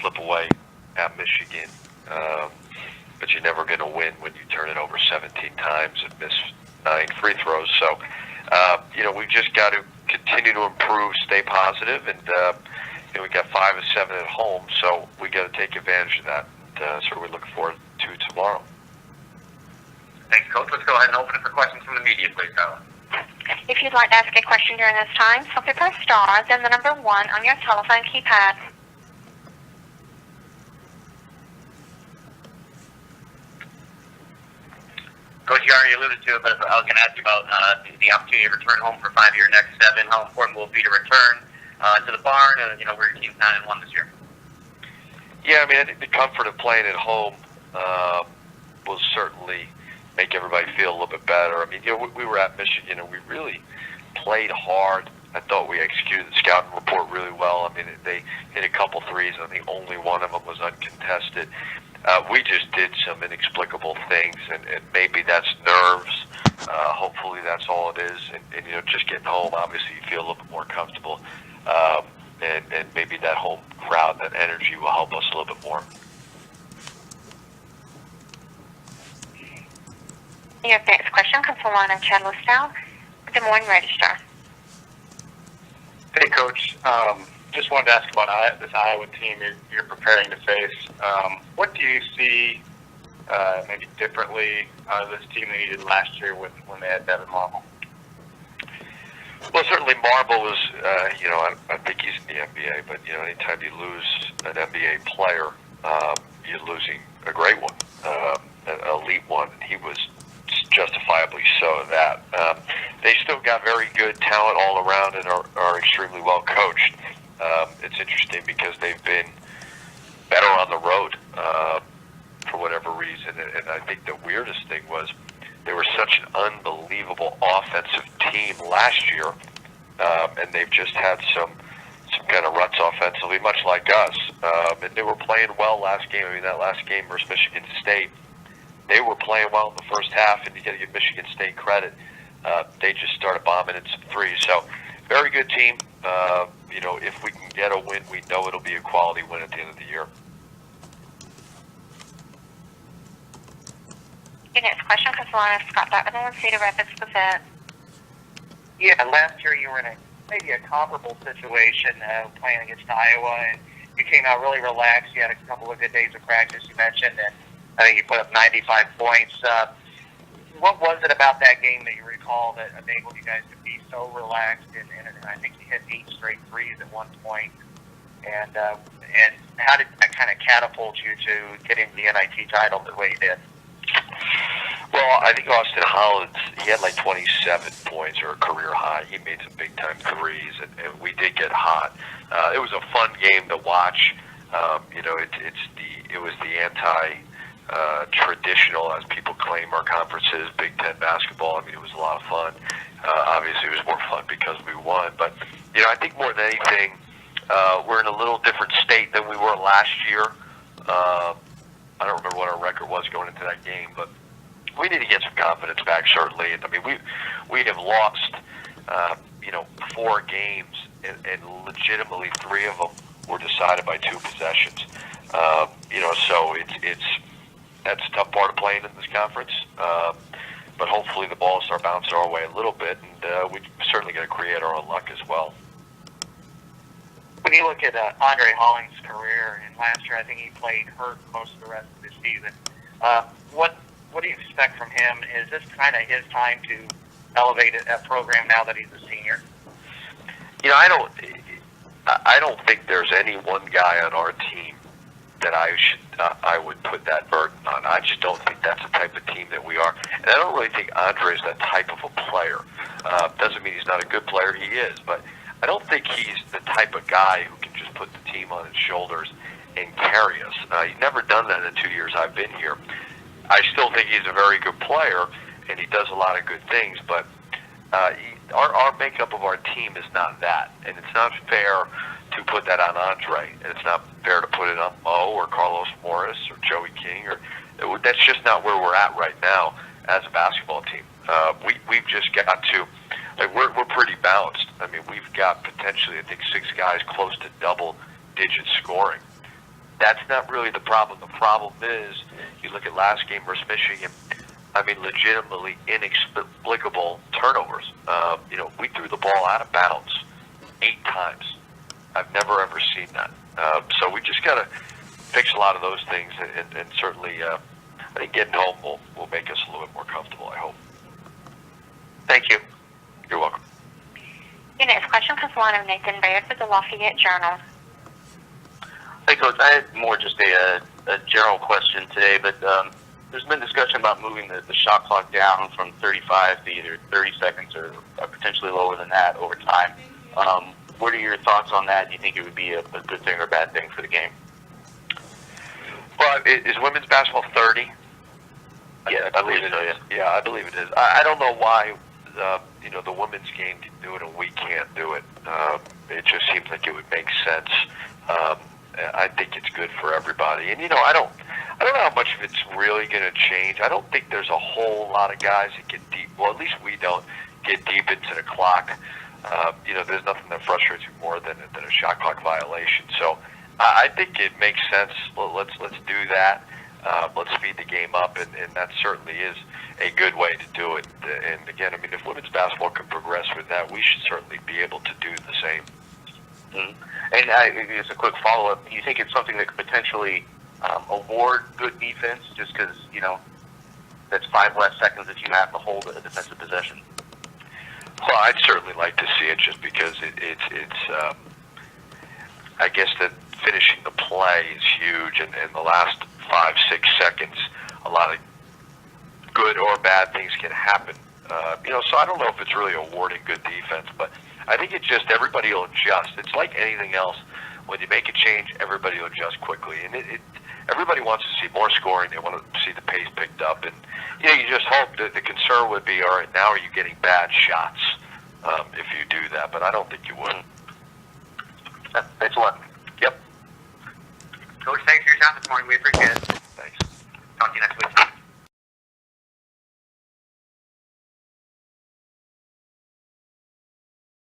slip away at Michigan, but you're never going to win when you turn it over 17 times and miss 9 free throws. So, we've just got to continue to improve, stay positive, and we got 5 of 7 at home, so we got to take advantage of that. So we look forward to tomorrow. Thanks, Coach. Let's go ahead and open it for questions from the media, please, Tyler. If you'd like to ask a question during this time, simply press star, then the number 1 on your telephone keypad. Coach, you already alluded to it, but I was going to ask you about the opportunity to return home for 5 of your next 7. How important will it be to return to the barn? Where your team's 9-1 this year. Yeah, I think the comfort of playing at home will certainly make everybody feel a little bit better. We were at Michigan and we really played hard. I thought we executed the scouting report really well. They hit a couple threes. I think only one of them was uncontested. We just did some inexplicable things, and maybe that's nerves. Hopefully that's all it is. And just getting home, obviously you feel a little bit more comfortable. And maybe that home crowd, that energy will help us a little bit more. Your next question comes from the line of Chad Listow with the Morning Register. Hey, Coach. Just wanted to ask about this Iowa team you're preparing to face. What do you see maybe differently out of this team than you did last year when they had Devin Marble? Well, certainly Marble was, I think he's in the NBA, but, anytime you lose an NBA player, you're losing a great one, an elite one, and he was justifiably so of that. They still got very good talent all around and are extremely well coached. It's interesting because they've been better on the road for whatever reason, and I think the weirdest thing was they were such an unbelievable offensive team last year, and they've just had some kind of ruts offensively, much like us. And they were playing well last game. That last game versus Michigan State, they were playing well in the first half, and you got to give Michigan State credit. They just started bombing in some threes. So, very good team. If we can get a win, we know it'll be a quality win at the end of the year. Your next question comes from the line of Scott Buckman with Cedar Rapids Gazette. Yeah, last year you were in maybe a comparable situation playing against Iowa, and you came out really relaxed. You had a couple of good days of practice, you mentioned, and I think you put up 95 points. What was it about that game that you recall that enabled you guys to be so relaxed? And I think you hit 8 straight threes at one point. And how did that kind of catapult you to getting the NIT title the way you did? Well, I think Austin Hollins, he had like 27 points or a career high. He made some big-time threes, and we did get hot. It was a fun game to watch. It was the traditional, as people claim our conferences, Big Ten basketball. It was a lot of fun. Obviously, it was more fun because we won. But, I think more than anything, we're in a little different state than we were last year. I don't remember what our record was going into that game, but we need to get some confidence back, certainly. And, we have lost, 4 games, and legitimately 3 of them were decided by 2 possessions. So that's a tough part of playing in this conference. But hopefully the balls start bouncing our way a little bit, and we're certainly going to create our own luck as well. When you look at Andre Hollings' career, and last year I think he played hurt most of the rest of the season, what do you expect from him? Is this kind of his time to elevate a program now that he's a senior? I don't think there's any one guy on our team that I would put that burden on. I just don't think that's the type of team that we are. And I don't really think Andre is that type of a player. Doesn't mean he's not a good player. He is. But I don't think he's the type of guy who can just put the team on his shoulders and carry us. He's never done that in the 2 years I've been here. I still think he's a very good player, and he does a lot of good things. But our makeup of our team is not that. And it's not fair to put that on Andre, and it's not fair to put it on Mo or Carlos Morris or Joey King. That's just not where we're at right now as a basketball team. We've just got to, we're pretty balanced. We've got potentially, I think, 6 guys close to double-digit scoring. that's not really the problem. The problem is, you look at last game versus Michigan, I mean, legitimately inexplicable turnovers. We threw the ball out of bounds 8 times. I've never ever seen that. So we just got to fix a lot of those things, and certainly, I think getting home will make us a little bit more comfortable, I hope. Thank you. You're welcome. Your next question comes from the line of Nathan Baird for the Lafayette Journal. Hey, Coach. I had more just a general question today, but there's been discussion about moving the shot clock down from 35 to either 30 seconds or potentially lower than that over time. What are your thoughts on that? Do you think it would be a good thing or a bad thing for the game? Well, is women's basketball 30? Yeah, I believe so, yeah. Yeah, I believe it is. I don't know why the women's game can do it and we can't do it. It just seems like it would make sense. I think it's good for everybody. And I don't know how much of it's really going to change. I don't think there's a whole lot of guys that get deep. Well, at least we don't get deep into the clock. There's nothing that frustrates me more than a shot clock violation. So I think it makes sense. Let's do that. Let's speed the game up, and that certainly is a good way to do it. And again, I mean, if women's basketball can progress with that, we should certainly be able to do the same. Mm-hmm. And just a quick follow-up. Do you think it's something that could potentially award good defense just because, that's 5 less seconds that you have to hold a defensive possession? Well, I'd certainly like to see it just because it's I guess that finishing the play is huge, and in the last 5-6 seconds, a lot of good or bad things can happen. So I don't know if it's really awarding good defense, but I think it's just everybody will adjust. It's like anything else. When you make a change, everybody will adjust quickly, and everybody wants to see more scoring. They want to see the pace picked up, and you just hope that the concern would be, all right, now are you getting bad shots if you do that? But I don't think you would. Thanks a lot. Yep. Coach, thanks for your time this morning. We appreciate it. Thanks. Talk to you next week.